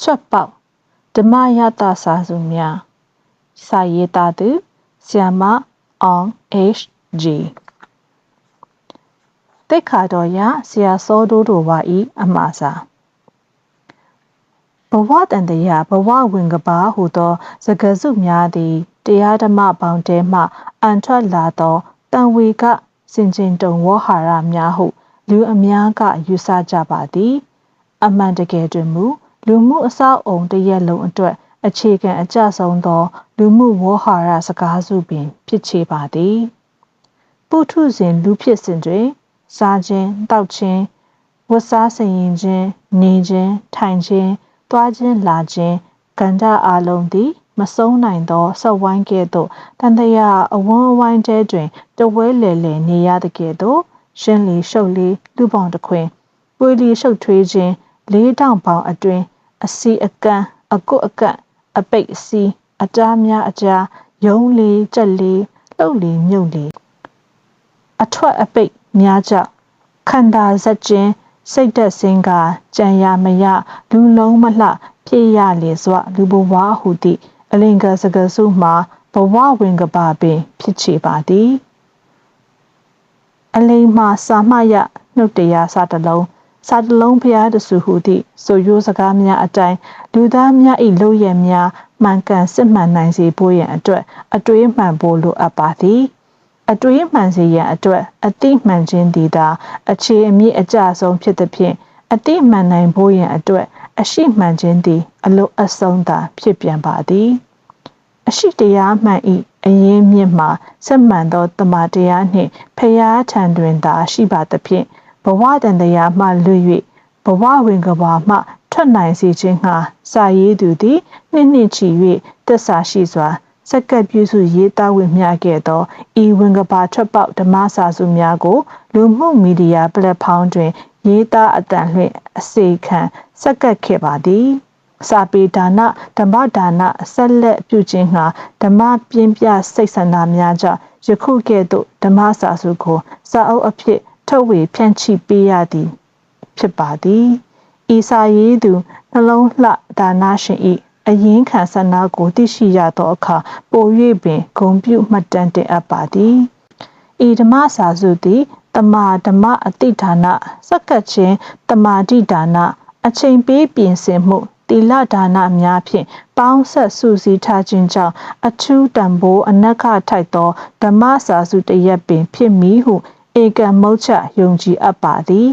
ချက်ပေါက်ဓမ္မယတစာစုများစာရေးသားသူဆရာမအောင် H.G. တိတ်ခါတော်ရဆရာစောတိုးတို့ဝါဤအမှားစာဘဝတန်တရာဘဝဝင်ကပါဟုသောစကားစုများသည်တရားဓမ္မပေါင်းတဲမှအန်ထွက်လာသောတန်ဝေကစင်ကျင်တုံဝေါဟာရများဟုလူအများကယူဆကြပါသည်အမှန်တကယ်တွင်မူလူမှုအဆောက်အုံတစ်ရပ်လုံးအတွက်အခြေခံအကျဆုံးသောလူမှုဝေါဟာရစကားစုပင်ဖြစ်ချေပါသည်ပုထုဇဉ်လူဖြစ်စဉ်တွင်စားခြင်းတောက်ခြင်းဝတ်စားဆင်ရင်ခြင်းနေခြင်းထိုင်ခြင်းသွားခြင်းလာခြင်းကန္ဓအားလုံးသည်မဆုံးနိုင်သောဆက်ဝိုင်းကဲ့သို့တန်တရာအဝန်းအဝိုင်းတဲတွင်တဝဲလေလေနေရတဲ့ကဲ့သို့ရှင်းလီရှုပ်လီလူပေါင်းတစ်ခွင်ပွေလီရှုပ်ထွေးခြင်းလေးတောင်ပေါင်းအတွင်အစီအကန့်အကွတ်အကန့်အပိတ်အစီအတားများအကြားယုံလီကြက်လီလှုပ်လီမြုပ်လီအထွက်အပိတ်များကြောင့်ခန္ဓာဇက်ခြင်းစိတ်သက်စင်ကကြံရမရလူလုံးမလှဖြစ်ရလေစွာလူဘဝဟုသည့်အလင်္ကာစကားစုမှာဘဝဝင်ကပါပင်ဖြစ်ချေပါသည်အလိမ္မာစာမယနှုတ်တရားစာတလုံးဖျားတဆူဟုသည့်ဆိုရိုးစကားများအတိုင်းလူသားများ၏လုပ်ရများမှန်ကန်စစ်မှန်နိုင်စေဖို့ရန်အတွက်အတွေးမှန်ဖို့လိုအပ်ပါသည်အတွေးမှန်စေရန်အတွက်အတိမှန်ခြင်းသည်သာအခြေအမြစ်အကျဆုံးဖြစ်သည်ဖြင့်အတိမှန်နိုင်ဖို့ရန်အတွက်အရှိမှန်ခြင်းသည်အလိုအဆုံးသာဖြစ်ပြန်ပါသည်အရှိတရားမှန်၏အရင်းမြစ်မှာစစ်မှန်သောတမန်တရားနှင့်ဖျားထံတွင်သာရှိပါသဖြင့်ဘဝတန်တရားမှလွတ်၍ဘဝဝင်ကဘာမှထွက်နိုင်စေခြင်းငှာစာရေးသူသည်နှစ်ချီ၍သစ္စာရှိစွာစက္ကပ်ပြုစုရေးသားဝင်များခဲ့သောဤဝင်ကဘာထွက်ပေါက်ဓမ္မစာစုများကိုလူမှုမီဒီယာပလက်ဖောင်းတွင်ရေးသားအတန်လှည့်အစေခံစက္ကပ်ခဲ့ပါသည်စာပေဒါနဓမ္မဒါနဆက်လက်ပြုခြင်းငှာဓမ္မပြင်းပြစိတ်ဆန္ဒများကြောင့်ယခုကဲ့သို့ဓမ္မစာစုကိုစာအုပ်အဖြစ်ထုတ်ဝေဖြန့်ချိပေးရသည်ဖြစ်ပါသည်ဤစာရေးသူနှလုံးလှဒါနရှင်၏အရင်ခံဆန္ဒကိုသိရှိရသောအခါပို၍ပင်ဂုဏ်ပြုမှတ်တမ်းတင်အပ်ပါသည်ဤဓမ္မစာစုသည်တမာဓမ္မအတိဒါနစက္ကပ်ခြင်းတမာတိဒါနအချိန်ပေးပြင်ဆင်မှုတိလဒါနများဖြင့်ပေါင်းဆက်စုစည်းထားခြင်းကြောင့်အထူးတန်ဖိုးအနက်ကထိုက်သောဓမ္မစာစုတစ်ရပ်ပင်ဖြစ်မည်ဟုဧကမုတ်ချယုံကြည်အပ်ပါသည်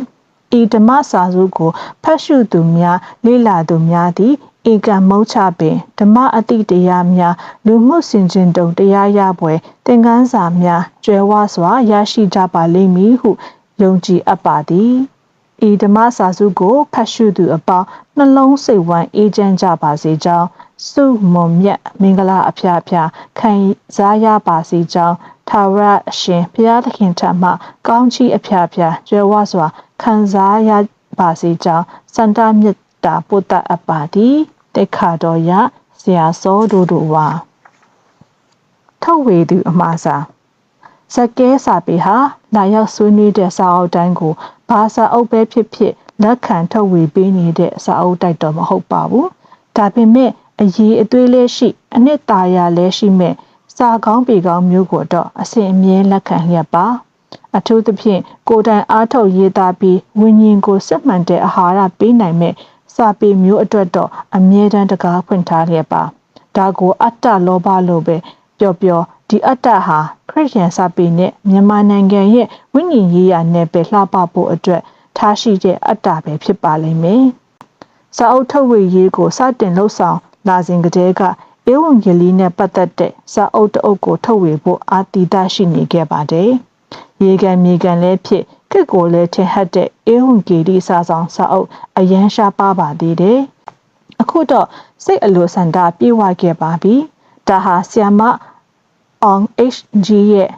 ဤဓမ္မစာစုကိုဖတ်ရှုသူများလေ့လာသူများသည်ဧကမုတ်ချပင်ဓမ္မအတိတရားများလူမှုစင်ကြင်တုံတရားရပွဲသင်ခန်းစာများကျွဲဝစွာရရှိကြပါလိမ့်မည်ဟုယုံကြည်အပ်ပါသည်ဤဓမ္မစာစုကိုဖတ်ရှုသူအပေါင်းနှလုံးစိတ်ဝမ်းအေးချမ်းကြပါစေကြောင်းစုမွန်မြတ်မင်္ဂလာအဖျားဖျားခံစားရပါစေကြောင်းထာဝရအရှင်ဘုရားသခင်ထံမှကောင်းချီးအဖျားဖျားကျွဲဝစွာခံစားရပါစေကြောင်းစန္ဒမြတ်တာပုတ္တအပ္ပါတိတေခါတော်ရဆရာစောတို့ဝါထုတ်ဝေသူအမှားစာဇက်ကဲစာပေဟာလာရောက်ဆွေးနွေးတဲ့စာအုပ်တိုင်းကိုဘာစာအုပ်ပဲဖြစ်ဖြစ်လက်ခံထုတ်ဝေပေးနေတဲ့စာအုပ်တိုက်တော့မဟုတ်ပါဘူးဒါပေမဲ့အရေးအသွေးလေးရှိအနှစ်သာရလည်းရှိမဲ့စာကောင်းပေကောင်းမျိုးကိုတော့အစဉ်အမြဲလက်ခံလျက်ပါအထူးသဖြင့်ကိုယ်တိုင်အားထုတ်ရေးသားပြီးဝိညာဉ်ကိုစစ်မှန်တဲ့အာဟာရပေးနိုင်မဲ့စာပေမျိုးအတွက်တော့အမြဲတမ်းတကားဖွင့်ထားလျက်ပါဒါကိုအတ္တလောဘလို့ပဲပြောဒီအတ္တဟာခရစ်ယာန်စာပေနဲ့မြန်မာနိုင်ငံရဲ့ဝိညာဉ်ရေးရာနယ်ပယ်လှပဖို့အတွက်ထားရှိတဲ့အတ္တပဲဖြစ်ပါလိမ့်မယ်စာအုပ်ထုတ်ဝေရေးကိုစတင်လှုပ်ဆောင်လာစဉ်ကတည်းကဧဝံဂေလိနဲ့ပတ်သက်တဲ့စာအုပ်တအုပ်ကိုထုတ်ဝေဖို့အာတိတရှိနေခဲ့ပါတယ်ရေကန်မြေကန်လည်းဖြစ်ခက်ကိုလည်းထင်ဟပ်တဲ့ဧဝံဂေလိစာဆောင်စာအုပ်အရန်ရှားပါသေးတယ်အခုတော့စိတ်အလိုဆန္ဒပြေဝခဲ့ပါပြီဒါဟာဆီယမအောင် H.G. ရဲ့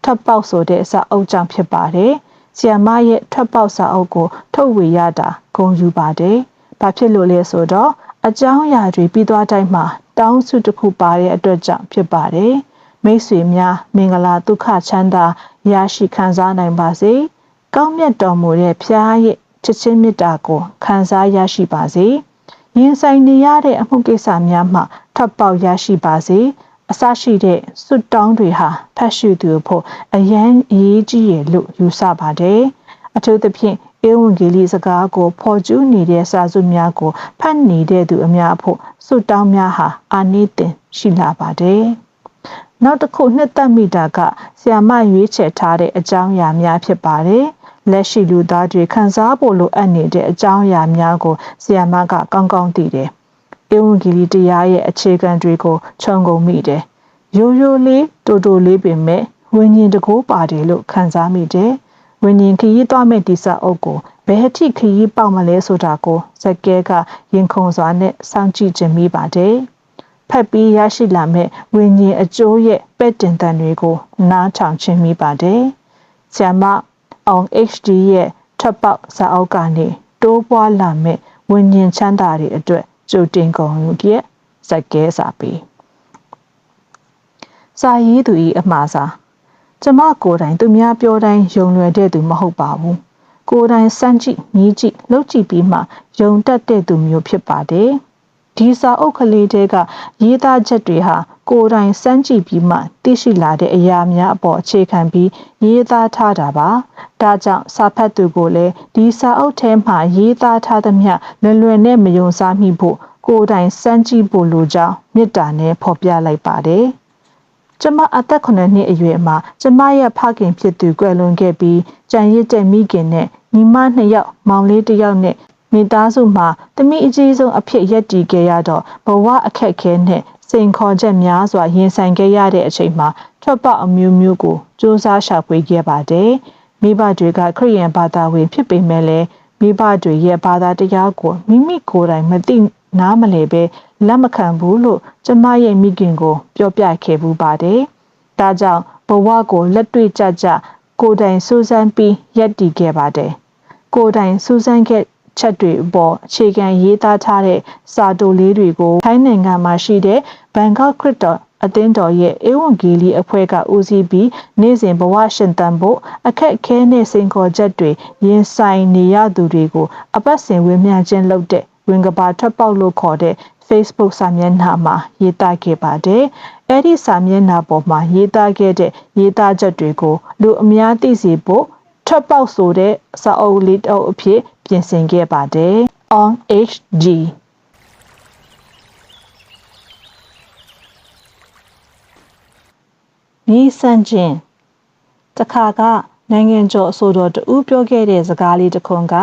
ထွက်ပေါက်ဆိုတဲ့စာအုပ်ကြောင့်ဖြစ်ပါတယ်ဆီယမရဲ့ထွက်ပေါက်စာအုပ်ကိုထုတ်ဝေရတာဂုဏ်ယူပါတယ်ဘာဖြစ်လို့လဲဆိုတော့အကြောင်းအရာတွေပြီးသွားတိုင်းမှာတောင်းစုတစ်ခုပါတဲ့အတွက်ကြောင့်ဖြစ်ပါတယ်မိတ်ဆွေများမင်္ဂလာဒုက္ခချမ်းသာရရှိခံစားနိုင်ပါစေကောင်းမြတ်တော်မူတဲ့ဖျားရဲ့ချစ်ချင်းမေတ္တာကိုခံစားရရှိပါစေ ရင်ဆိုင်နေရတဲ့အမှုကိစ္စများမှထွက်ပေါက်ရရှိပါစေအစရှိတဲ့စွတ်တောင်းတွေဟာဖတ်ရှုသူဖို့အရန်အရေးကြီးရလို့ယူဆပါတယ်အထူးသဖြင့်ဧဝံဂေလိစကားကိုဖော်ကျူးနေတဲ့စာစုများကိုဖတ်နေတဲ့သူအများဖို့စွတ်တောင်းများဟာအာနိသင်ရှိလာပါတယ်နောက်တစ်ခုနှစ်သက်မိတာကဆရာမရွေးချယ်ထားတဲ့အကြောင်းအရာများဖြစ်ပါတယ်လက်ရှိလူသားတွေခံစားဖို့လိုအပ်နေတဲ့အကြောင်းအရာများကိုဆရာမကကောင်းကောင်းသိတယ်ဧဝံဂေလိတရားရဲ့အခြေခံတွေကိုခြုံငုံမိတယ်ရိုးရိုးလေးတိုတိုလေးပင်မဲ့ဝိညာဉ်တကိုးပါတယ်လို့ခံစားမိတယ်ဝိညာဉ်ခရီးသွားမဲ့ဒီစာအုပ်ကိုဘယ်အထိခရီးပေါက်မလဲဆိုတာကိုဇက်ကဲကရင်ခုန်စွာနဲ့စောင့်ကြည့်ခြင်းမိပါတယ်ဖက်ပြီးရရှိလာမဲ့ဝိညာဉ်အကျိုးရဲ့ပဲ့တင်တန်တွေကိုနားထောင်ခြင်းမိပါတယ်ဆရာမအောင် HD ရဲ့ထပ်ပေါက်စာအုပ်ကနေတိုးပွားလာမဲ့ဝိညာဉ်ချမ်းသာတွေအတွက်ကြိုတင်ကုန်ယူပြည့်ဇက်ကဲစာပေစာရေးသူ၏အမှားစာကျမကိုယ်တိုင်သူများပြောတိုင်းယုံလွယ်တဲ့သူမဟုတ်ပါဘူးကိုယ်တိုင်စမ်းကြည့်မြည်ကြည့်လှုပ်ကြည့်ပြီးမှယုံတတ်တဲ့သူမျိုးဖြစ်ပါတယ်ဒီစာအုပ်ကလေးတွေကရေးသားချက်တွေဟာကိုယ်တိုင်စမ်းကြည့်ပြီးမှသိရှိလာတဲ့အရာများအပေါ်အခြေခံပြီးရေးသားထားတာပါဒါကြောင့်စာဖတ်သူကိုလည်းဒီစာအုပ်ထဲမှာရေးသားထားသမျှလွယ်နဲ့မယုံစားမိဖို့ကိုယ်တိုင်စမ်းကြည့်ဖို့လိုကြောင်းမေတ္တာနဲ့ဖော်ပြလိုက်ပါတယ်ကျမအသက်9နှစ်အရွယ်မှာကျမရဲ့ဖခင်ဖြစ်သူကွယ်လွန်ခဲ့ပြီးကြံရစ်တဲ့မိခင်နဲ့ညီမ2ယောက်မောင်လေး1ယောက်နဲ့မိသားစုမှာတမိအကြီးဆုံးအဖြစ်ရပ်တည်ခဲ့ရတော့ဘဝအခက်ခဲနဲ့စိန်ခေါ်ချက်များစွာရင်ဆိုင်ခဲ့ရတဲ့အချိန်မှာထွက်ပေါက်အမျိုးမျိုးကိုစူးစမ်းရှာဖွေခဲ့ပါတယ်မိဘတွေကခရစ်ယာန်ဘာသာဝင်ဖြစ်ပေမဲ့လည်းမိဘတွေရဲ့ဘာသာတရားကိုမိမိကိုယ်တိုင်မသိနားမလည်ပဲလက်မခံဘူးလို့ကျမရဲ့မိခင်ကိုပြောပြခဲ့ဘူးပါတယ်။ဒါကြောင့်ဘဝကိုလက်တွေ့ကျကျကိုယ်တိုင်စူးစမ်းပြီးရပ်တည်ခဲ့ပါတယ်။ကိုယ်တိုင်စူးစမ်းခဲ့ချက်တွေအပေါ်အခြေခံရေးသားထားတဲ့စာတိုလေးတွေကိုထိုင်းနိုင်ငံမှာရှိတဲ့ဘန်ကောက်ခရစ်တော်အသင်းတော်ရဲ့ဧဝံဂေလိအဖွဲ့ကဦးစီးပြီးနေ့စဉ်ဘဝရှင်သန်ဖို့အခက်အခဲနဲ့စိန်ခေါ်ချက်တွေရင်ဆိုင်နေရသူတွေကိုအပတ်စဉ်ဝေမျှခြင်းလုပ်တဲ့ဝင်ကဘာထွက်ပေါက်လို့ခေါ်တဲ့ Facebook စာမျက်နှာမှာရေးသားခဲ့ပါတယ်။အဲ့ဒီစာမျက်နှာပေါ်မှာရေးသားခဲ့တဲ့ရေးသားချက်တွေကိုလူအများသိစေဖို့ထွက်ပေါက်ဆိုတဲ့စာအုပ်လေးအဖြစ်ပြင်ဆင်ခဲ့ပါတယ်။ On HGနီးစမ်းခြင်းတခါကနိုင်ငံကျော်အဆိုတော်တူပြောခဲ့တဲ့စကားလေးတစ်ခုက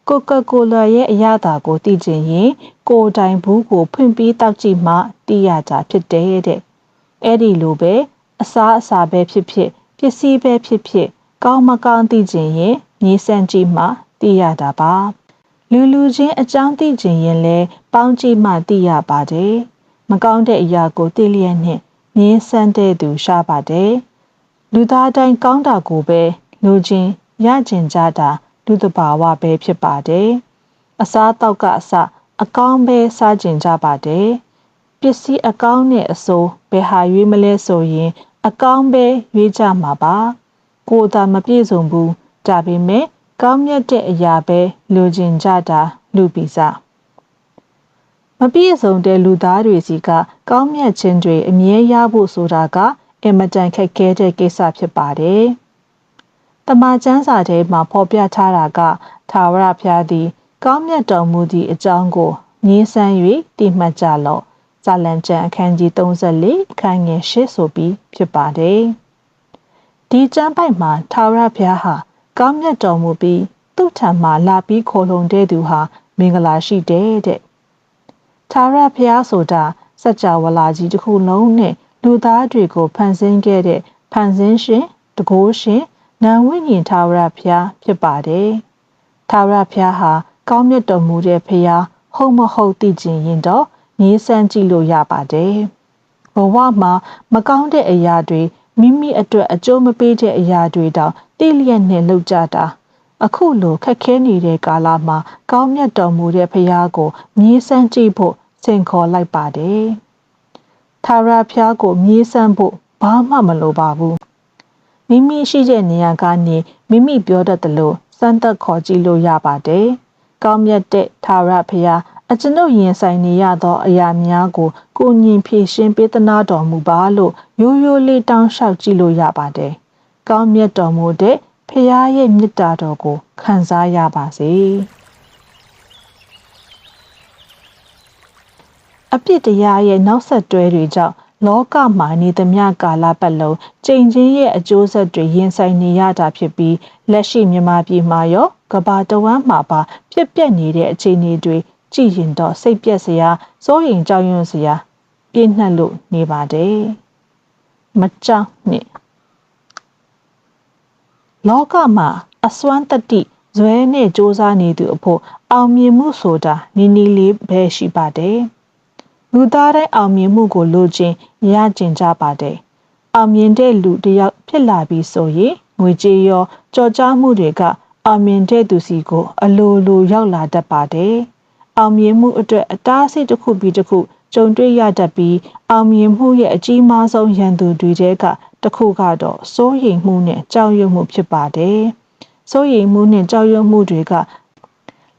ကိုကာကိုလာရဲ့အရသာကိုသိချင်ရင်ကိုယ်တိုင်ဘူးကိုဖွင့်ပြီးတောက်ကြည့်မှသိရတာဖြစ်တယ်တဲ့အဲ့ဒီလိုပဲအစားအစာပဲဖြစ်ဖြစ်ပစ္စည်းပဲဖြစ်ဖြစ်ကောင်းမကောင်းသိချင်ရင်နီးစမ်းကြည့်မှသိရတာပါလူချင်းအကြောင်းသိချင်ရင်လည်းပေါင်းကြည့်မှသိရပါတယ်မကောင်းတဲ့အရာကိုသိလျက်နဲ့ငင်းဆန်းတဲ့သူရှားပါတယ်လူသားတိုင်းကောင်းတာကိုပဲလူချင်းရကျင်ကြတာလူတဘာဝပဲဖြစ်ပါတယ်အစားတောက်ကအစအကောင်းပဲစားကျင်ကြပါတယ်ပစ္စည်းအကောင်းနဲ့အဆိုးဘယ်ဟာရွေးမလဲဆိုရင်အကောင်းပဲရွေးကြမှာပါကိုယ်သာမပြည့်စုံဘူးဒါပေမဲ့ကောင်းမြတ်တဲ့အရာပဲလူကျင်ကြတာလူပိစားမပြည့်စုံတဲ့လူသားတွေစီကကောင်းမြတ်ခြင်းတွေအမြဲရဖို့ဆိုတာကအင်မတန်ခက်ခဲတဲ့ကိစ္စဖြစ်ပါတယ်။တမန်ကျမ်းစာထဲမှာဖော်ပြထားတာကထာဝရဘုရားသည်ကောင်းမြတ်တော်မူသည့်အကြောင်းကိုငြင်းဆန်၍တည်မှတ်ကြလော့။ဇာလံကျမ်းအခန်းကြီး34အခန်းငယ်8ဆိုပြီးဖြစ်ပါတယ်။ဒီကျမ်းပိုက်မှာထာဝရဘုရားဟာကောင်းမြတ်တော်မူပြီးသူ့ထံမှာလာပြီးခေါ်လုံတဲ့သူဟာမင်္ဂလာရှိတဲ့ထာဝရဘုရားဆိုတာစัจ java လာကြီးတစ်ခုလုံးနဲ့လူသားတွေကိုဖန်ဆင်းခဲ့တဲ့ဖန်ဆင်းရှင်တကိုးရှင်နာဝိညာဉ်ထာဝရဘုရားဖြစ်ပါတယ်ထာဝရဘုရားဟာကောင်းမြတ်တော်မူတဲ့ဘုရားဟုတ်မဟုတ်သိချင်ရင်တော့ငြင်းဆန်းကြည့်လို့ရပါတယ်ဘဝမှာမကောင်းတဲ့အရာတွေမိမိအတွက်အကျိုးမပေးတဲ့အရာတွေတောင်သိလျက်နဲ့လုပ်ကြတာအခုလိုခက်ခဲနေတဲ့ကာလမှာကောင်းမြတ်တော်မူတဲ့ဘုရားကိုမြည်ဆန်းကြည့်ဖို့ဆင့်ခေါ်လိုက်ပါတယ်။ထာဝရဘုရားကိုမြည်ဆန်းဖို့ဘာမှမလိုပါဘူး။မိမိရှိတဲ့နေရာကနေမိမိပြောတတ်တယ်လို့စမ်းသပ်ခေါ်ကြည့်လို့ရပါတယ်။ကောင်းမြတ်တဲ့ထာဝရဘုရား အကျွန်ုပ်ရင်ဆိုင်နေရသောအရာများကိုညင်ဖြေရှင်းပေးသနာတော်မူပါလို့ရိုးရိုးလေးတောင်းလျှောက်ကြည့်လို့ရပါတယ်။ကောင်းမြတ်တော်မူတဲ့ဖခင်ရဲ့မေတ္တာတော်ကိုခံစားရပါစေ။အပြစ်တရားရဲ့နောက်ဆက်တွဲတွေကြောင့်လောကမှာနေသမျှကာလပတ်လုံးကြိမ်ချင်းရဲ့အကျိုးဆက်တွေရင်ဆိုင်နေရတာဖြစ်ပြီးလက်ရှိမြန်မာပြည်မှာရောကမ္ဘာတဝန်းမှာပါဖြစ်ပျက်နေတဲ့အခြေအနေတွေကြည့်ရင်တော့စိတ်ပြက်စရာစိုးရိမ်ကြောက်ရွံ့စရာပြည့်နှက်လို့နေပါတယ်။မကြောက်နဲ့လောကမှာအစွမ်းတတိဇွဲနဲ့စ조사နေသူအဖို့အောင်မြင်မှုဆိုတာနီနီလေးပဲရှိပါတယ်။လူသားတိုင်းအောင်မြင်မှုကိုလိုချင်ရကျင်ကြပါတယ်။အောင်မြင်တဲ့လူတစ်ယောက်ဖြစ်လာပြီဆိုရင်ငွေကြေးရောကြော်ကြားမှုတွေကအောင်မြင်တဲ့သူစီကိုအလိုလိုရောက်လာတတ်ပါတယ်။အောင်မြင်မှုအတွက်အတားအဆီးတစ်ခုပြီးတစ်ခုကြုံတွေ့ရတတ်ပြီးအောင်မြင်မှုရဲ့အကြီးမားဆုံးရန်သူတွေတဲကတစ်ခုကတော့စိုးရိမ်မှုနဲ့ကြောက်ရွံ့မှုဖြစ်ပါတယ်။စိုးရိမ်မှုနဲ့ကြောက်ရွံ့မှုတွေက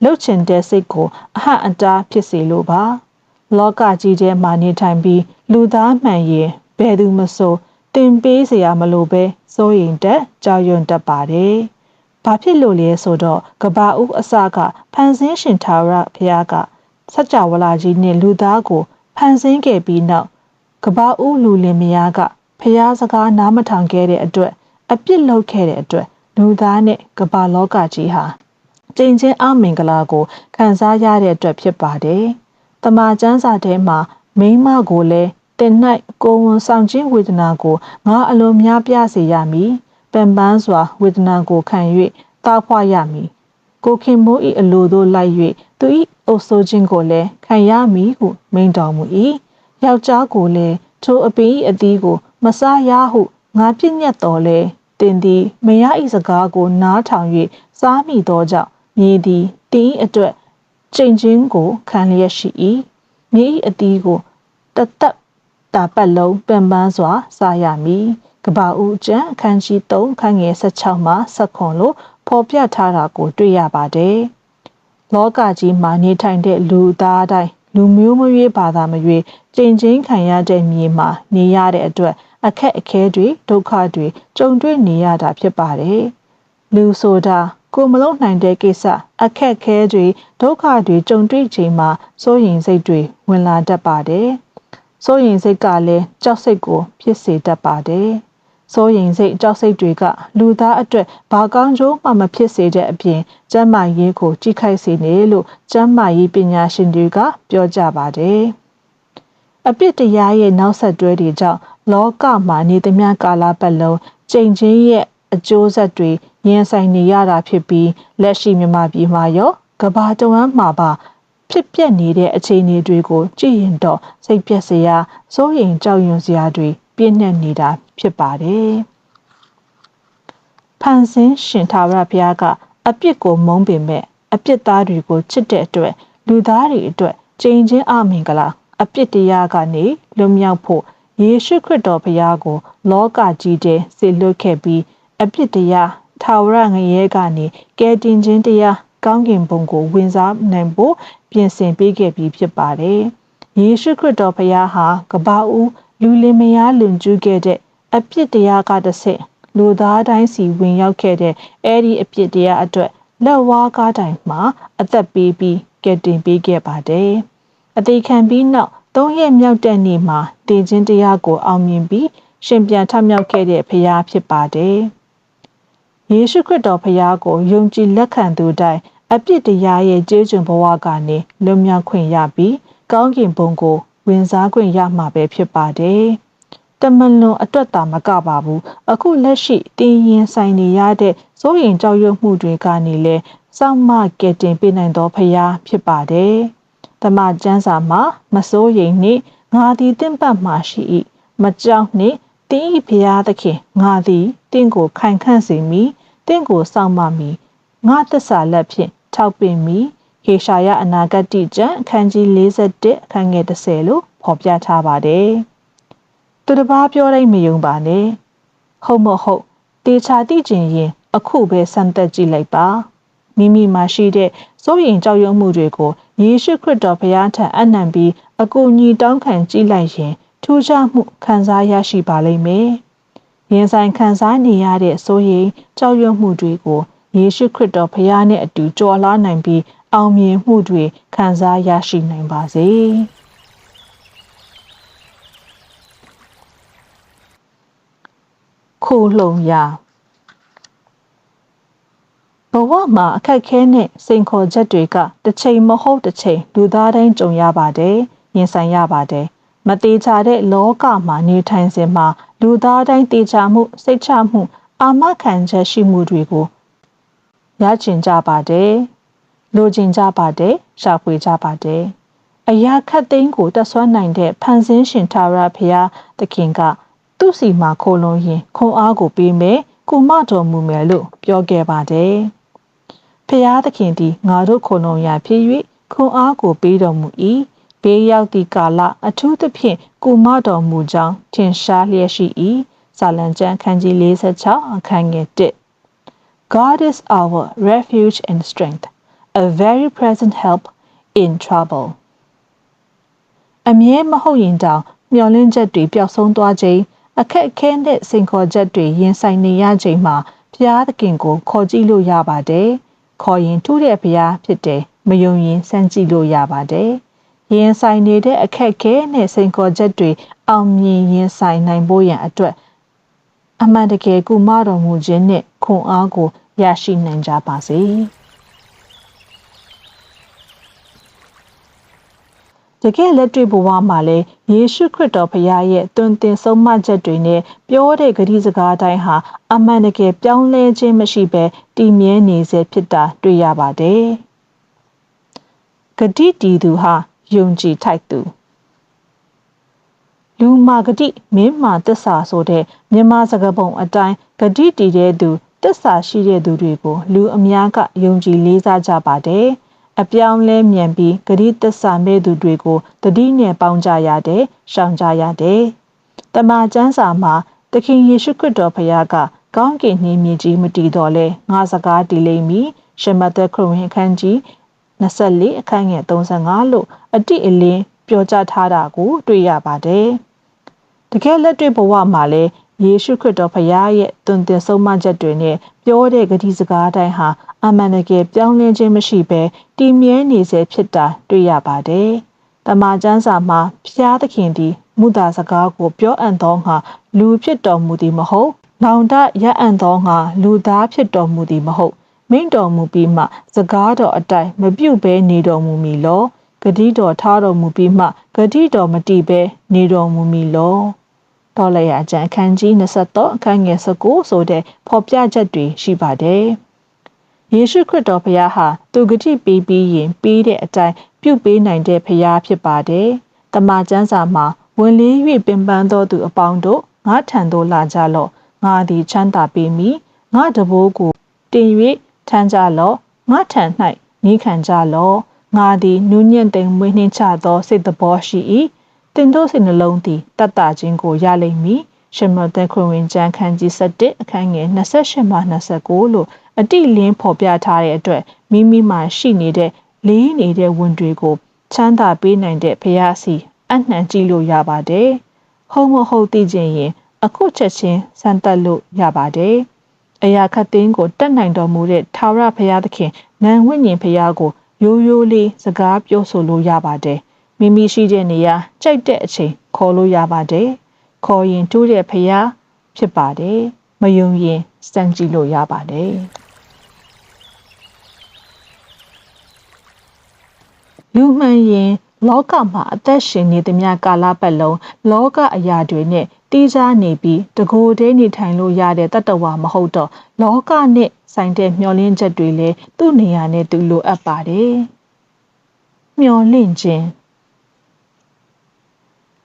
လှုပ်ချင်တဲ့စိတ်ကိုအဟန့်အတားဖြစ်စေလိုပါ။လောကကြီးထဲမှာနေထိုင်ပြီးလူသားမှန်ရင်ဘယ်သူမဆိုတင်ပေးเสียမလို့ပဲစိုးရိမ်တက်ကြောက်ရွံ့တတ်ပါတယ်။ဘာဖြစ်လို့လဲဆိုတော့ကဘာဦးအစကဖန်ဆင်းရှင်ထာဝရဘုရားကစัจ java လာကြီးနဲ့လူသားကိုဖန်ဆင်းခဲ့ပြီးနောက်ကဘာဦးလူလင်မယားကဖျားစကားနားမထောင်ခဲ့တဲ့အတွက်အပြစ်လုပ်ခဲ့တဲ့အတွက်လူသားနဲ့ကမ္ဘာလောကကြီးဟာကျင့်ချင်းအမင်္ဂလာကိုခံစားရတဲ့အတွက်ဖြစ်ပါတယ်။တမန်ကျမ်းစာထဲမှာမိန်းမကိုလည်းတင်၌ကိုယ်ဝန်ဆောင်ခြင်းဝေဒနာကိုငါအလွန်များပြားစေရမည်။ပင်ပန်းစွာဝေဒနာကိုခံ၍တောက်ဖွာရမည်။ကိုခင်မိုး၏အလိုသို့လိုက်၍သူ၏အုပ်ဆိုးခြင်းကိုလည်းခံရမည်ဟုမိန့်တော်မူ၏။ယောက်ျားကိုလည်းထိုအပင်၏အသီးကိုမစားရဟုငါပြည့်ညတ်တော်လဲတင်သည်မယား၏စကားကိုနားထောင်၍စားမိသောကြောင့်မြေသည်တင်း၏အတွက်ကျင့်ခြင်းကိုခံလျက်ရှိ၏မြေ၏အသီးကိုတသက်တာပတ်လုံးပင်ပန်းစွာစားရမည်ကပ္ပဦးကျမ်းအခန်းကြီး3ခန်းငယ်16မှ19လို့ဖော်ပြထားတာကိုတွေ့ရပါတယ်လောကကြီးမှာနေထိုင်တဲ့လူသားတိုင်းလူမျိုးမရွေးဘာသာမရွေးကျင့်ချင်းခံရတဲ့မြေမှာနေရတဲ့အတွက်အခက်အခဲတွေဒုက္ခတွေကြုံတွေ့နေရတာဖြစ်ပါတယ်လူဆိုတာကိုမလုံးနိုင်တဲ့ကိစ္စအခက်အခဲတွေဒုက္ခတွေကြုံတွေ့ချိန်မှာစိုးရိမ်စိတ်တွေဝင်လာတတ်ပါတယ်စိုးရိမ်စိတ်ကလည်းကြောက်စိတ်ကိုဖြစ်စေတတ်ပါတယ်စိုးရိမ်စိတ်ကြောက်စိတ်တွေကလူသားအတွက်ဘာကောင်းကျိုးမှမဖြစ်စေတဲ့အပြင်ကျန်းမာရေးကိုကြီးခိုက်စေတယ်လို့ကျန်းမာရေးပညာရှင်တွေကပြောကြပါတယ်အပြစ်တရားရဲ့နောက်ဆက်တွဲတွေကြောင့်လောကမှာနေသမျှကာလပတ်လုံးကျင့်ချင်းရဲ့အကျိုးဆက်တွေရင်ဆိုင်နေရတာဖြစ်ပြီးလက်ရှိမြန်မာပြည်မှာရောကမ္ဘာတဝန်းမှာပါဖြစ်ပျက်နေတဲ့အခြေအနေတွေကိုကြည့်ရင်တော့စိတ်ပျက်စရာစိုးရိမ်ကြောက်ရွံ့စရာတွေပြည့်နှက်နေတာဖြစ်ပါတယ်။ဖန်ဆင်းရှင်ထာဝရဘုရားကအပြစ်ကိုမုန်းပေမဲ့အပြစ်သားတွေကိုချစ်တဲ့အတွက်လူသားတွေအတွက်ကျင့်ချင်းအမင်္ဂလာအပြစ်တရားကနေလွတ်မြောက်ဖို့ယေရှုခရစ်တော်ဘုရားကိုလောကကြီးထဲဆေလွတ်ခဲ့ပြီးအပြစ်တရားထာဝရငရဲကနေကယ်တင်ခြင်းတရားကောင်းကင်ဘုံကိုဝင်စားနိုင်ဖို့ပြင်ဆင်ပေးခဲ့ပြီးဖြစ်ပါတယ်။ယေရှုခရစ်တော်ဘုရားဟာကပ္ပဦးလူလင်မယားလွန်ကျူးခဲ့တဲ့အပြစ်တရားကတစ်ဆင့်လူသားတိုင်းစီဝင်ရောက်ခဲ့တဲ့အဲ့ဒီအပြစ်တရားအတွက်လက်ဝါးကားတိုင်မှာအသက်ပေးပြီးကယ်တင်ပေးခဲ့ပါတယ်။အသေးခံပြီးနောက်3ရက်မြောက်တဲ့နေ့မှာတည်ခြင်းတရားကိုအောင်မြင်ပြီးရှင်ပြန်ထမြောက်ခဲ့တဲ့ဘုရားဖြစ်ပါတယ်။ယေရှုခရစ်တော်ဘုရားကိုယုံကြည်လက်ခံသူတိုင်းအပြစ်တရားရဲ့ကျေးဇူးဘဝကနေလွတ်မြောက်ခွင့်ရပြီးကောင်းကင်ဘုံကိုဝင်စားခွင့်ရမှာပဲဖြစ်ပါတယ်။တမန်လွန်အတွက်တာမကပါဘူးအခုလက်ရှိတင်းရင်ဆိုင်နေရတဲ့စိုးရိမ်ကြောက်ရွံ့မှုတွေကနေလဲစောင့်မကယ်တင်ပေးနိုင်သောဘုရားဖြစ်ပါတယ်။တမန်ကျမ်းစာမှာမစိုးရိမ်နှင့်ငါသည်တင့်ပတ်မှရှိ၏မကြောက်နှင့်တင်း၏ဘုရားသခင်ငါသည်တင့်ကိုခိုင်ခန့်စေမည်တင့်ကိုစောင့်မမည်ငါသစ္စာလက်ဖြင့်ထောက်ပင်မည်ဟေရှာယအနာဂတ်ကျမ်းအခန်းကြီး41အခန်းငယ်30လို့ဖော်ပြထားပါတယ်။သူတစ်ပါးပြောတိုင်းမယုံပါနဲ့ဟုတ်မဟုတ်တေချာသိကျင်ရင်အခုပဲစမ်းသက်ကြည့်လိုက်ပါမ မိမိမှာရှိတဲ့စိုးရိမ်ကြောက်ရွံ့မှုတွေကိုယေရှုခရစ်တော်ဘုရားထံအနံပြီးအကူအညီတောင်းခံကြည့်လိုက်ရင်ထူးခြားမှုခံစားရရှိပါလိမ့်မယ်။ရင်ဆိုင်ခံစားနေရတဲ့စိုးရိမ်ကြောက်ရွံ့မှုတွေကိုယေရှုခရစ်တော်ဘုရားနဲ့အတူကျော်လွှားနိုင်ပြီးအောင်မြင်မှုတွေခံစားရရှိနိုင်ပါစေ။ခိုလှုံရာဘဝမှာအခက်ခဲနဲ့စိန်ခေါ်ချက်တွေကတစ်ချိန်မဟုတ်တစ်ချိန်လူသားတိုင်းကြုံရပါတယ်ရင်ဆိုင်ရပါတယ်မတေချာတဲ့လောကမှာနေထိုင်စဉ်မှာလူသားတိုင်းတေချာမှုစိတ်ချမှုအာမခံချက်ရှိမှုတွေကိုရချင်ကြပါတယ်လိုချင်ကြပါတယ်ရှာဖွေကြပါတယ်အရာခတ်သိမ်းကိုတဆွမ်းနိုင်တဲ့ဖန်ဆင်းရှင်ထာဝရဘုရားသခင်ကသူ့စီမှာခိုလုံရင်ခွန်အားကိုပေးမယ်ကုမတော်မူမယ်လို့ပြောခဲ့ပါတယ်ဖျားသခင်သည်ငါတို့ခိုလုံရာဖြစ်၍ခွန်အားကိုပေးတော်မူ၏ဘေးရောက်သည့်ကာလအထူးသဖြင့်ကုမတော်မူကြောင်းထင်ရှားလျက်ရှိ၏စာလံကျမ်းခန်းကြီး46အခန်းငယ်1 God is our refuge and strength a very present help in trouble အမြဲမဟုတ်ရင်တောင်မျှော်လင့်ချက်တွေပျောက်ဆုံးသွားခြင်းအခက်အခဲနဲ့စိန်ခေါ်ချက်တွေရင်ဆိုင်နေရချိန်မှာဖျားသခင်ကိုခေါ်ကြည့်လို့ရပါတယ်ခေါ်ရင်ထူးတဲ့ဘုရားဖြစ်တယ်မယုံရင်စမ်းကြည့်လို့ရပါတယ်ရင်ဆိုင်နေတဲ့အခက်အခဲနဲ့စိန်ခေါ်ချက်တွေအောင်မြင်ရင်ဆိုင်နိုင်ဖို့ရန်အတွက်အမှန်တကယ်ကုမတော်မူခြင်းနဲ့ခွန်အားကိုရရှိနိုင်ကြပါစေတကယ်လက်တွေ့ဘဝမှာလည်းယေရှုခရစ်တော်ဘုရားရဲ့တွင်တင်ဆုံးမချက်တွေနဲ့ပြောတဲ့ဂရုစကားတိုင်းဟာအမှန်တကယ်ပြောင်းလဲခြင်းမရှိဘဲတည်မြဲနေစေဖြစ်တာတွေ့ရပါတယ်။ဂတိတည်သူဟာယုံကြည်ထိုက်သူလူမာဂတိမင်းမာသစ္စာဆိုတဲ့မြန်မာစကားပုံအတိုင်းဂတိတည်တဲ့သူသစ္စာရှိတဲ့သူတွေကိုလူအများကယုံကြည်လေးစားကြပါတယ်။အပြောင်းလဲမြန်ပြီးဂရိသစ္စာမဲ့သူတွေကိုတတိနဲ့ပေါင်းကြရတယ်ရှောင်ကြရတယ်တမန်ကျမ်းစာမှာသခင်ယေရှုခရစ်တော်ဘုရားကကောင်းကင်နှင်းမြေကြီးမတည်တော်လဲငါစကားတည်လိမ့်မည်ရှမသက်ခရစ်ဝင်အခန်းကြီး24အခန်းငယ်35လို့အတိအလင်းပြောကြားထားတာကိုတွေ့ရပါတယ်တကယ်လက်တွေ့ဘဝမှာလည်းယေရှုခရစ်တော်ဘုရားရဲ့တွင်တင်ဆုံးမချက်တွေနဲ့ပြောတဲ့ဂတိစကားတိုင်းဟာအမှန်တကယ်ပြောင်းလဲခြင်းမရှိဘဲတည်မြဲနေစေဖြစ်တာတွေ့ရပါတယ်။တမန်ကျမ်းစာမှာဖျားသခင်သည်မုသာစကားကိုပြောအပ်သောငါလူဖြစ်တော်မူသည်မဟုတ်။နောင်တရအပ်သောငါလူသားဖြစ်တော်မူသည်မဟုတ်။မိန့်တော်မူပြီးမှစကားတော်အတိုင်းမပြုတ်ဘဲနေတော်မူမီလော။ဂတိတော်ထားတော်မူပြီးမှဂတိတော်မတည်ဘဲနေတော်မူမီလော။တော်လည်းအကျမ်းအခန်းကြီး23အခန်းငယ်19ဆိုတဲ့ဖော်ပြချက်တွေရှိပါတယ်။ယေရှုခရစ်တော်ဘုရားဟာသူဂတိပေးပြီးရင်ပေးတဲ့အတိုင်းပြုပေးနိုင်တဲ့ဘုရားဖြစ်ပါတယ်။တမန်ကျမ်းစာမှာဝင်လေး၍ပင်ပန်းသောသူအပေါင်းတို့ငါထံသို့လာကြလော့။ငါသည်ချမ်းသာပေးမည်။ငါတဘိုးကိုတင်၍ထမ်းကြလော့။ငါထံ၌နီးခံကြလော့။ငါသည်နူးညံ့သိမ်မွေးနှင်းချသောစိတ်သဘောရှိ၏။တင်တို့စိတ်နှလုံးသည်တတ်တာခြင်းကိုရလိမ့်မည်။ရှမသက်ခရစ်ဝင်ကျမ်းခန်းကြီး7အခန်းငယ်28မှ29လို့အတိလင်းဖော်ပြထားတဲ့အတွက်မိမိမှာရှိနေတဲ့လေးနေတဲ့ဝန်တွေကိုချမ်းသာပေးနိုင်တဲ့ဘုရားစီအနှံကြည့်လို့ရပါတယ်။ဟုတ်မဟုတ်သိခြင်းရင်အခုချက်ချင်းစမ်းသပ်လို့ရပါတယ်။အရာခတ်သိမ်းကိုတတ်နိုင်တော်မူတဲ့ထာဝရဘုရားသခင်နံဝိညာဉ်ဘုရားကိုရိုးရိုးလေးစကားပြောဆိုလို့ရပါတယ်။မိမိရှိတဲ့နေရာကြိုက်တဲ့အချိန်ခေါ်လို့ရပါတယ်။ခေါ်ရင်တိုးတဲ့ဘုရားဖြစ်ပါတယ်။မယုံရင်စမ်းကြည့်လို့ရပါတယ်။လူမှန်ရင်လောကမှာအသက်ရှင်နေသမျှကာလပတ်လုံးလောကအရာတွေနဲ့တီးခြားနေပြီးတကိုယ်တည်းနေထိုင်လို့ရတဲ့တတ္တဝါမဟုတ်တော့လောကနဲ့ဆိုင်တဲ့မျှော်လင့်ချက်တွေလည်းသူ့နေရာနဲ့သူလိုအပ်ပါတယ်။မျှော်လင့်ခြင်း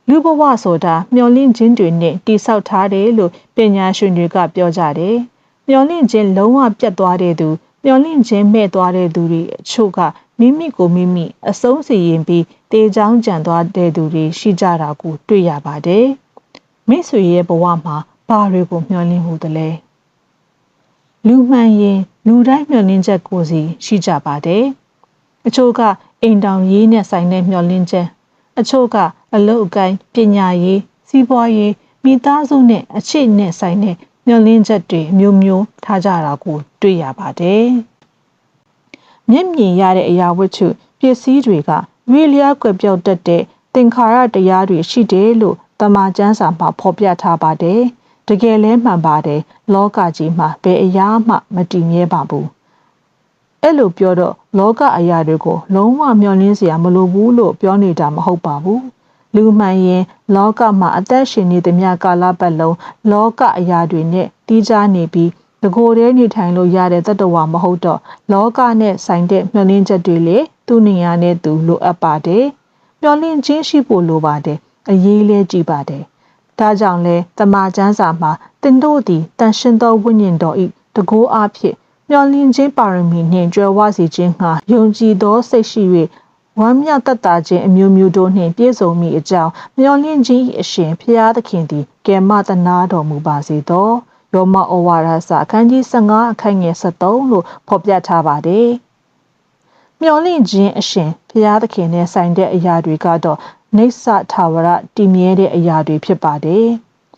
လူဘဝဆိုတာမျှော်လင့်ခြင်းတွေနဲ့တိဆောက်ထားတယ်လို့ပညာရှင်တွေကပြောကြတယ်။မျှော်လင့်ခြင်းလုံးဝပြတ်သွားတဲ့သူမျှော်လင့်ခြင်းမဲ့သွားတဲ့သူတွေအချို့ကမိမိကိုမိမိအဆုံးစီရင်ပြီးတေချောင်းကြံသွားတဲ့သူတွေရှိကြတာကိုတွေ့ရပါတယ်။မိတ်ဆွေရဲ့ဘဝမှာဘာတွေကိုမျှော်လင့်မှုတလဲ လူမှန်ရင်လူတိုင်းမျှော်လင့်ချက်ကိုစီရှိကြပါတယ်အချို့ကအိမ်တောင်ရေးနဲ့ဆိုင်တဲ့မျှော်လင့်ချက်အချို့ကအလုပ်အကိုင်းပညာရေးစီးပွားရေးမိသားစုနဲ့အခြေနဲ့ဆိုင်တဲ့မျှော်လင့်ချက်တွေမျိုးမျိုးထားကြတာကိုတွေ့ရပါတယ်မျက်မြင်ရတဲ့အရာဝတ္ထုပစ္စည်းတွေကရွေလျားကွယ်ပြောက်တတ်တဲ့သင်္ခါရတရားတွေရှိတယ်လို့တမန်ကျမ်းစာမှာဖော်ပြထားပါတယ်တကယ်လဲမှန်ပါတယ်လောကကြီးမှာဘယ်အရာမှမတည်မြဲပါဘူးအဲ့လိုပြောတော့လောကအရာတွေကိုလုံးဝမျှော်လင့်စရာမလိုဘူးလို့ပြောနေတာမဟုတ်ပါဘူးလူမှန်ရင်လောကမှာအသက်ရှင်နေသမျှကာလပတ်လုံးလောကအရာတွေနဲ့တီးခြားနေပြီးတကိုယ်တည်းနေထိုင်လို့ရတဲ့တတ္တဝါမဟုတ်တော့လောကနဲ့ဆိုင်တဲ့မျှော်လင့်ချက်တွေလေသူ့နေရာနဲ့သူလိုအပ်ပါတယ်မျှော်လင့်ခြင်းရှိဖို့လိုပါတယ်အရေးလဲကြည့်ပါတယ်ဒါကြောင့်လဲတမန်ကျမ်းစာမှာတင်တို့သည်တန်ရှင်သောဝိညာဉ်တော်၏တကိုးအားဖြင့်မျှော်လင့်ခြင်းပါရမီနှင့်ကြွယ်ဝစေခြင်းငှာယုံကြည်သောစိတ်ရှိ၍ဝမ်းမြောက်တတ်တာခြင်းအမျိုးမျိုးတို့နှင့်ပြည့်စုံမိအကြောင်းမျှော်လင့်ခြင်း၏အရှင်ဖျားသခင်သည်ကယ်မသနာတော်မူပါစေသောယောမဩဝါဒစာအခန်းကြီး15အခန်းငယ်73လို့ဖော်ပြထားပါတယ်မျှော်လင့်ခြင်းအရှင်ဖျားသခင်နဲ့ဆိုင်တဲ့အရာတွေကတော့နိစ္စထာဝရတည်မြဲတဲ့အရာတွေဖြစ်ပါတယ်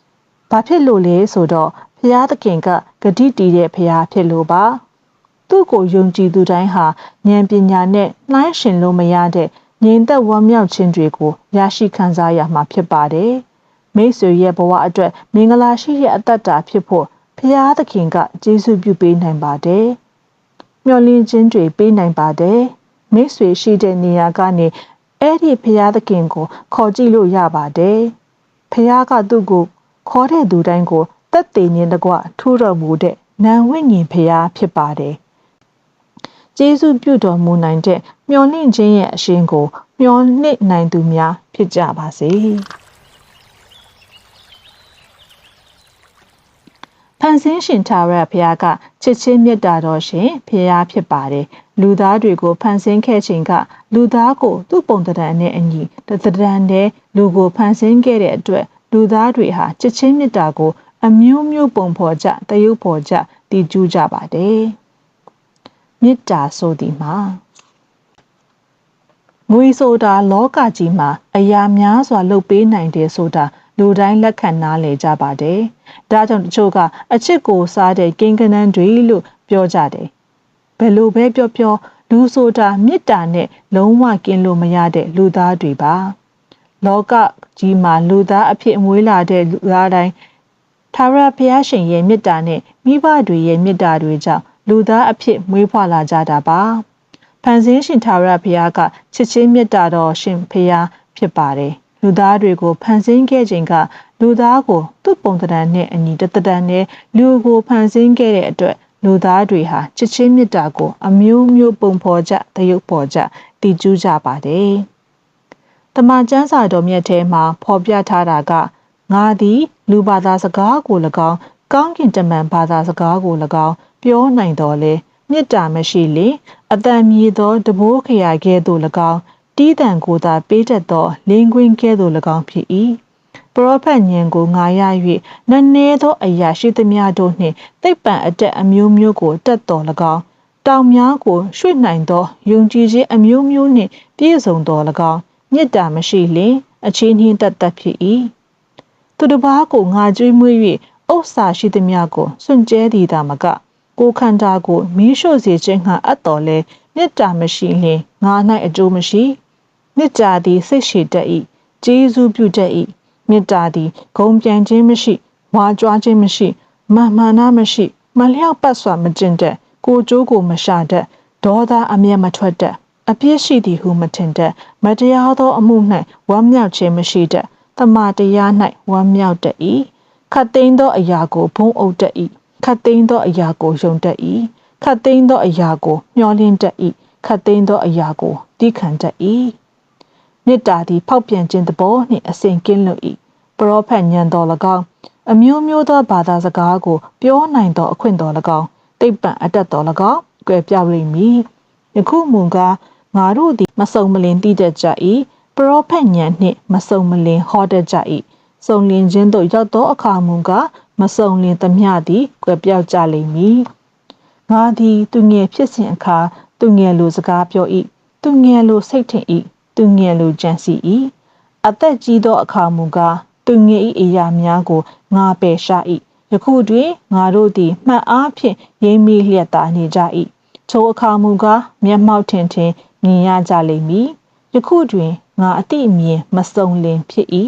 ။ဘာဖြစ်လို့လဲဆိုတော့ဖျားသခင်ကဂတိတည်တဲ့ဖျားဖြစ်လို့ပါ။သူ့ကိုယုံကြည်သူတိုင်းဟာဉာဏ်ပညာနဲ့နှိုင်းယှဉ်လို့မရတဲ့ငြိမ်သက်ဝမ်းမြောက်ခြင်းတွေကိုရရှိခံစားရမှာဖြစ်ပါတယ်။မိတ်ဆွေရဲ့ဘဝအတွက်မင်္ဂလာရှိတဲ့အတ္တတာဖြစ်ဖို့ဖျားသခင်ကကျေးဇူးပြုပေးနိုင်ပါတယ်။မျှော်လင့်ခြင်းတွေပေးနိုင်ပါတယ်။မိတ်ဆွေရှိတဲ့နေရာကနေအဲ့ဒီဖျားသခင်ကိုခေါ်ကြည့်လို့ရပါတယ်။ဖျားကသူ့ကိုခေါ်တဲ့သူတိုင်းကိုတက်တည်နေတကွထူတော်မူတဲ့နံဝိညာဉ်ဖျားဖြစ်ပါတယ်။ကျေးဇူးပြုတော်မူနိုင်တဲ့မျှော်လင့်ခြင်းရဲ့အရှင်ကိုမျှော်လင့်နိုင်သူများဖြစ်ကြပါစေ။ဖန်ဆင်းရှင်ထာဝရဘုရားကချစ်ချင်းမေတ္တာတော်ရှင်ဘုရားဖြစ်ပါတယ်လူသားတွေကိုဖန်ဆင်းခဲ့ခြင်းကလူသားကိုသူ့ပုံသဏ္ဍာန်နဲ့အညီသဏ္ဍာန်နဲ့လူကိုဖန်ဆင်းခဲ့တဲ့အတွက်လူသားတွေဟာချစ်ချင်းမေတ္တာကိုအမျိုးမျိုးပုံဖော်ကြတရုပ်ဖော်ကြတည်ကျူးကြပါတယ်မေတ္တာဆိုသည်မှာငွေဆိုတာလောကကြီးမှာအရာများစွာလုပ်ပေးနိုင်တယ်ဆိုတာလူတိုင်းလက်ခံနားလည်ကြပါတယ်။ဒါကြောင့်တချို့ကအချစ်ကိုစားတဲ့ကိန်းကနန်းတွေလို့ပြောကြတယ်။ဘယ်လိုပဲပြောလူဆိုတာမေတ္တာနဲ့လုံးဝကင်းလို့မရတဲ့လူသားတွေပါ။လောကကြီးမှာလူသားအဖြစ်မွေးလာတဲ့လူသားတိုင်းထာဝရဘုရားရှင်ရဲ့မေတ္တာနဲ့မိဘတွေရဲ့မေတ္တာတွေကြောင့်လူသားအဖြစ်မွေးဖွားလာကြတာပါ။ဖန်ဆင်းရှင်ထာဝရဘုရားကချစ်ချင်းမေတ္တာတော်ရှင်ဘုရားဖြစ်ပါတယ်။လူသားတွေကိုဖန်ဆင်းခဲ့ခြင်းကလူသားကိုသူ့ပုံသဏ္ဍာန်နဲ့အညီတသဏ္ဍာန်နဲ့လူကိုဖန်ဆင်းခဲ့တဲ့အတွက်လူသားတွေဟာချစ်ချင်းမေတ္တာကိုအမျိုးမျိုးပုံဖော်ကြတရုပ်ဖော်ကြတည်ကျူးကြပါတယ်။တမန်ကျမ်းစာတော်မြတ်ထဲမှာဖော်ပြထားတာကငါသည်လူဘာသာစကားကို၎င်းကောင်းကင်တမန်ဘာသာစကားကို၎င်းပြောနိုင်တော်လဲမေတ္တာမရှိလေအတန်မြေသောတဘိုးခရာကဲ့သို့၎င်းတီးတံကိုသာပေးတတ်သောလင်းကွင်းကဲ့သို့၎င်းဖြစ်၏ပရောဖက်ဉာဏ်ကိုငါရ၍နည်းနည်းသောအရာရှိသမျှတို့နှင့်သိပ္ပံအတက်အမျိုးမျိုးကိုတတ်တော်၎င်းတောင်များကိုရွှေ့နိုင်သောယုံကြည်ခြင်းအမျိုးမျိုးနှင့်ပြည့်စုံတော်၎င်းမေတ္တာမရှိလျှင်အချင်းနှင်းတတ်ဖြစ်၏သူတစ်ပါးကိုငါကြွေးမွေး၍ဥစ္စာရှိသမျှကိုစွန့်ကြဲသည်သာမကကိုခန္ဓာကိုမီးရှို့စေခြင်းငှာအပ်တော်လဲမေတ္တာမရှိလျှင်ငါ၌အကျိုးမရှိမေတ္တာသည်စိတ်ရှိတတ်၏ကျေးဇူးပြုတတ်၏မေတ္တာသည်ဂုဏ်ပြန်ခြင်းမရှိဝါကြွားခြင်းမရှိမာနမရှိမလျောက်ပတ်စွာမကျင့်တတ်ကိုကြိုးကိုမရှာတတ်ဒေါသအမျက်မထွက်တတ်အပြစ်ရှိသည်ဟုမထင်တတ်မတရားသောအမှု၌ဝမ်းမြောက်ခြင်းမရှိတတ်တမန်တရား၌ဝမ်းမြောက်တတ်၏ခတ်သိမ်းသောအရာကိုဘုံအုပ်တတ်၏ခတ်သိမ်းသောအရာကိုယုံတတ်၏ခတ်သိမ်းသောအရာကိုမျှော်လင့်တတ်၏ခတ်သိမ်းသောအရာကိုတည်ခံတတ်၏မေတ္တာသည်ဖောက်ပြန်ခြင်းသဘောနှင့်အစဉ်ကင်းလွတ်၏ပရောဖက်ဉာဏ်တော်၎င်းအမျိုးမျိုးသောဘာသာစကားကိုပြောနိုင်သောအခွင့်တော်၎င်းသိပ္ပံအတတ်တော်၎င်းကွယ်ပြောက်လိမ့်မည်ယခုမူကားငါတို့သည်မစုံမလင်သိတတ်ကြ၏ပရောဖက်ဉာဏ်နှင့်မစုံမလင်ဟောတတ်ကြ၏စုံလင်ခြင်းသို့ရောက်သောအခါမူကားမစုံလင်သမျှသည်ကွယ်ပြောက်ကြလိမ့်မည် ငါသည်သူငယ်ဖြစ်စဉ်အခါသူငယ်လိုစကားပြော၏သူငယ်လိုစိတ်ထင်၏သူငယ်လိုကြံစည်၏အသက်ကြီးသောအခါမူကားသူငယ်၏အရာများကိုငါပယ်ရှား၏ယခုတွင်ငါတို့သည်မှတ်အားဖြင့်ရိပ်မိလျက်သာနေကြ၏ထိုအခါမူကားမျက်မှောက်ထင်ထင်မြင်ရကြလိမ့်မည်ယခုတွင်ငါအတိအမြင်မစုံလင်ဖြစ်၏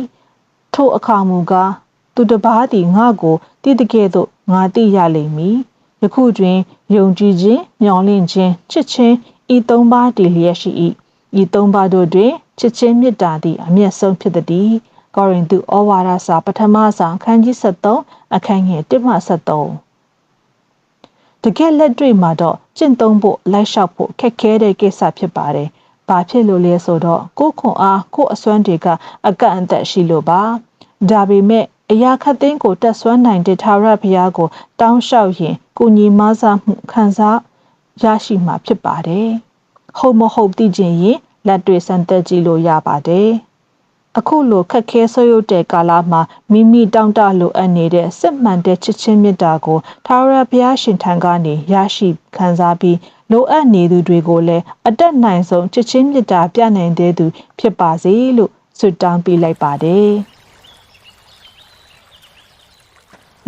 ထိုအခါမူကားသူတစ်ပါးသည်ငါကိုတည်တကဲ့သို့ငါသိရလိမ့်မည်ယခုတွင်ယုံကြည်ခြင်းမျှော်လင့်ခြင်းချစ်ခြင်းဤသုံးပါးတည်လျက်ရှိ၏ဤသုံးပါးတို့တွင်ချစ်ခြင်းမေတ္တာသည်အမျက်ဆုံးဖြစ်သည်ကောရိန္သုဩဝါဒစာပထမဆောင်အခန်းကြီး73အခန်းငယ်1မှ73တကယ်လက်တွေ့မှာတော့ကျင့်သုံးဖို့လိုက်လျှောက်ဖို့ခက်ခဲတဲ့ကိစ္စဖြစ်ပါတယ်။ဘာဖြစ်လို့လဲဆိုတော့ကိုယ်ခွန်အားကိုယ်အစွမ်းတွေကအကန့်အသတ်ရှိလို့ပါ။ဒါပေမဲ့အရာခတ်သိမ်းကိုတက်ဆွမ်းနိုင်တဲ့ထာဝရဘုရားကိုတောင်းလျှောက်ရင်ကိုညီမဆမှုခံစားရရှိမှာဖြစ်ပါတယ်။ဟုတ်မဟုတ်သိချင်ရင်လက်တွေ့စမ်းသပ်ကြည့်လို့ရပါတယ်။အခုလိုခက်ခဲဆွရုပ်တဲ့ကာလမှာမိမိတောင့်တလိုအပ်နေတဲ့စစ်မှန်တဲ့ချစ်ချင်းမေတ္တာကိုထာဝရဘုရားရှင်ထံကနေရရှိခံစားပြီးလိုအပ်နေသူတွေကိုလည်းအတက်နိုင်ဆုံးချစ်ချင်းမေတ္တာပြနိုင်တဲ့သူဖြစ်ပါစေလို့ဆုတောင်းပေးလိုက်ပါတယ်။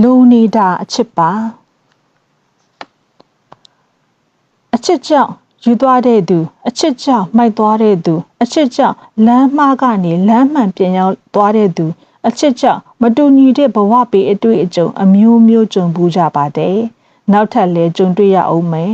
လူနေတာအချစ်ပါအချစ်ကြောင့်ယူသွားတဲ့သူအချစ်ကြောင့်မိုက်သွားတဲ့သူအချစ်ကြောင့်လမ်းမှားကနေလမ်းမှန်ပြန်ရောက်သွားတဲ့သူအချစ်ကြောင့်မတူညီတဲ့ဘဝပေအတွေ့အကြုံအမျိုးမျိုးကြုံပူးကြပါတယ်။နောက်ထပ်လည်းကြုံတွေ့ရအောင်မယ်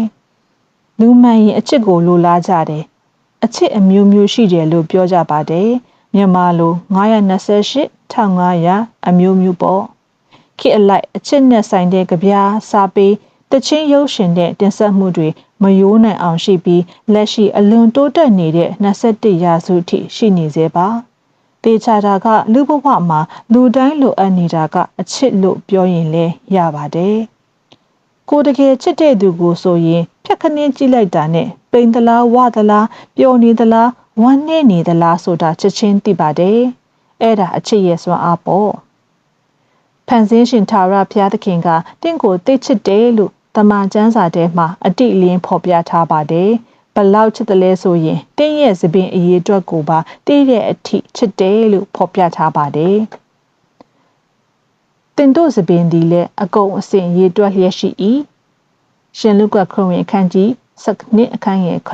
။လူမှန်ရင်အချစ်ကိုလိုလားကြတယ်။အချစ်အမျိုးမျိုးရှိတယ်လို့ပြောကြပါတယ်။မြန်မာလို928 1500အမျိုးမျိုးပေါ့။ခေတ်အလိုက်အချစ်နဲ့ဆိုင်တဲ့ကြပြားစာပေတချင်းရုပ်ရှင်တဲ့တင်ဆက်မှုတွေမယိုးနိုင်အောင်ရှိပြီးလက်ရှိအလွန်တိုးတက်နေတဲ့21ရာစုထိရှိနေသေးပါတေချာတာကလူဘဝမှာလူတိုင်းလိုအပ်နေတာကအချစ်လို့ပြောရင်လည်းရပါတယ်ကိုတကယ်ချစ်တဲ့သူကိုဆိုရင်ဖြတ်ခဏင်းကြည့်လိုက်တာနဲ့ပိန်သလားဝသလားပျော်နေသလားဝမ်းနည်းနေသလားဆိုတာချက်ချင်းသိပါတယ်အဲ့ဒါအချစ်ရဲ့စွမ်းအားပေါ့ဖန်ဆင်းရှင်ထာဝရဘုရားသခင်ကတင့်ကိုသိချစ်တယ်လို့တမန်ကျမ်းစာထဲမှာအတိအလင်းဖော်ပြထားပါတယ်။ဘလောက်ချစ်တယ်လဲဆိုရင်တင်းရဲ့သပင်အရေးအတွက်ကိုပါတည့်တဲ့အထိချစ်တယ်လို့ဖော်ပြထားပါတယ်။တင်တို့သပင်ဒီလည်းအကုန်အစင်ရေးအတွက်လျက်ရှိ၏။ရှင်လုကာခရစ်ဝင်အခန်းကြီး7အခန်းငယ်9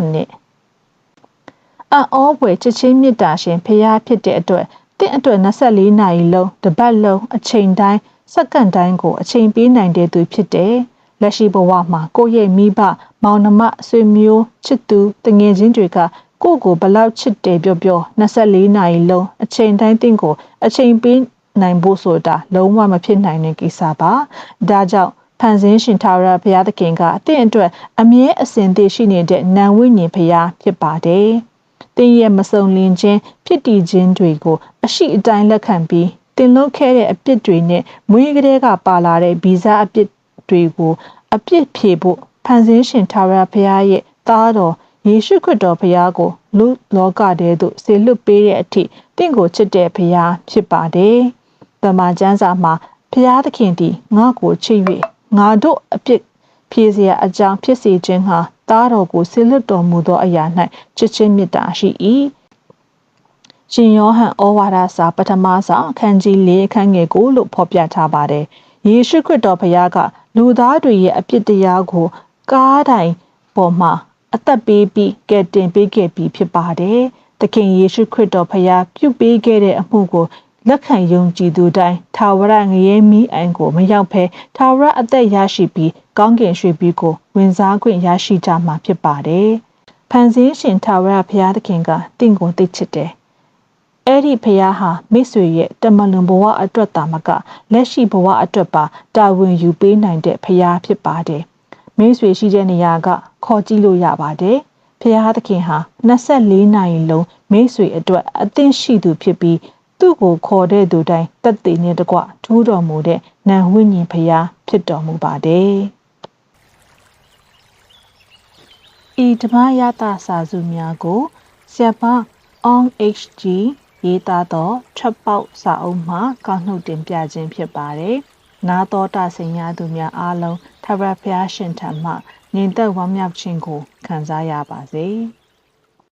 အောဘွယ်ချစ်ချင်းမေတ္တာရှင်ဖခင်ဖြစ်တဲ့အတွက်တင့်အတွက်24နာရီလုံးတပတ်လုံးအချိန်တိုင်းစက္ကန့်တိုင်းကိုအချိန်ပေးနိုင်တဲ့သူဖြစ်တယ်။လက်ရှိဘဝမှာကိုယ့်ရဲ့မိဘမောင်နှမဆွေမျိုးချစ်သူတငယ်ချင်းတွေကကိုယ့်ကိုဘလောက်ချစ်တယ်ပြော24နာရီလုံးအချိန်တိုင်းတင့်ကိုအချိန်ပေးနိုင်ဖို့ဆိုတာလုံးဝမဖြစ်နိုင်တဲ့ကိစ္စပါဒါကြောင့်ဖန်ဆင်းရှင်ထာဝရဘုရားသခင်ကတင့်အတွက်အမြဲအစဉ်တည်ရှိနေတဲ့နာဝိညာဉ်ဘုရားဖြစ်ပါတယ်တင်းရဲ့မစုံလင်ခြင်းဖြစ်တည်ခြင်းတွေကိုအရှိအတိုင်းလက်ခံပြီးတင်လုံးခဲ့တဲ့အပြစ်တွေနဲ့မွေးကလေးကပါလာတဲ့ဗီဇအပြစ်တွေကိုအပြစ်ဖြေဖို့ဖန်ဆင်းရှင်ထာဝရဘုရားရဲ့သားတော်ယေရှုခရစ်တော်ဘုရားကိုလူလောကထဲသို့ဆေလွတ်ပေးတဲ့အထိတင့်ကိုချစ်တဲ့ဘုရားဖြစ်ပါတယ်။တမန်ကျမ်းစာမှာဘုရားသခင်သည်ငါ့ကိုချစ်၍ငါတို့အပြစ်ဖြေစရာအကြောင်းဖြစ်စေခြင်းဟာသားတော်ကိုဆေလွတ်တော်မူသောအရာ၌ချစ်ခြင်းမေတ္တာရှိ၏။ရှင်ယောဟန်ဩဝါဒစာပထမဆောင်အခန်းကြီး4အခန်းငယ်9လို့ဖော်ပြထားပါတယ်။ယေရှုခရစ်တော်ဘုရားကလူသားတွေရဲ့အပြစ်တရားကိုကားတိုင်ပေါ်မှာအသက်ပေးပြီးကယ်တင်ပေးခဲ့ပြီးဖြစ်ပါတယ်။သခင်ယေရှုခရစ်တော်ဘုရားပြုပေးခဲ့တဲ့အမှုကိုလက်ခံယုံကြည်သူတိုင်းထာဝရငရဲမီးအိုင်ကိုမရောက်ဘဲထာဝရအသက်ရရှိပြီးကောင်းကင်ရွှေပြည်ကိုဝင်စားခွင့်ရရှိကြမှာဖြစ်ပါတယ်။ဖန်ဆင်းရှင်ထာဝရဘုရားသခင်ကတင့်ကိုသိချစ်တယ်။အဲ့ဒီဘုရားဟာမိတ်ဆွေရဲ့တမလွန်ဘဝအတွက်တာမကလက်ရှိဘဝအတွက်ပါတာဝန်ယူပေးနိုင်တဲ့ဘုရားဖြစ်ပါတယ်။မိတ်ဆွေရှိတဲ့နေရာကခေါ်ကြည့်လို့ရပါတယ်။ဘုရားသခင်ဟာ24နာရီလုံးမိတ်ဆွေအတွက်အသင့်ရှိသူဖြစ်ပြီးသူ့ကိုခေါ်တဲ့သူတိုင်းတက်တည်နဲ့တကွထူးတော်မူတဲ့နံဝိညာဉ်ဘုရားဖြစ်တော်မူပါတယ်။ဤဓမ္မရတစာစုများကိုဆရာမအောင် HG ရေးသားသောထွက်ပေါက်စာအုပ်မှကောက်နှုတ်တင်ပြခြင်းဖြစ်ပါတယ်။နာတော်တာဆင်ရသူများအားလုံးထာ ထာဝရဘုရားရှင်ထံမှငြိမ်သက်ဝမ်းမြောက်ခြင်းကိုခံစားရပါစေ။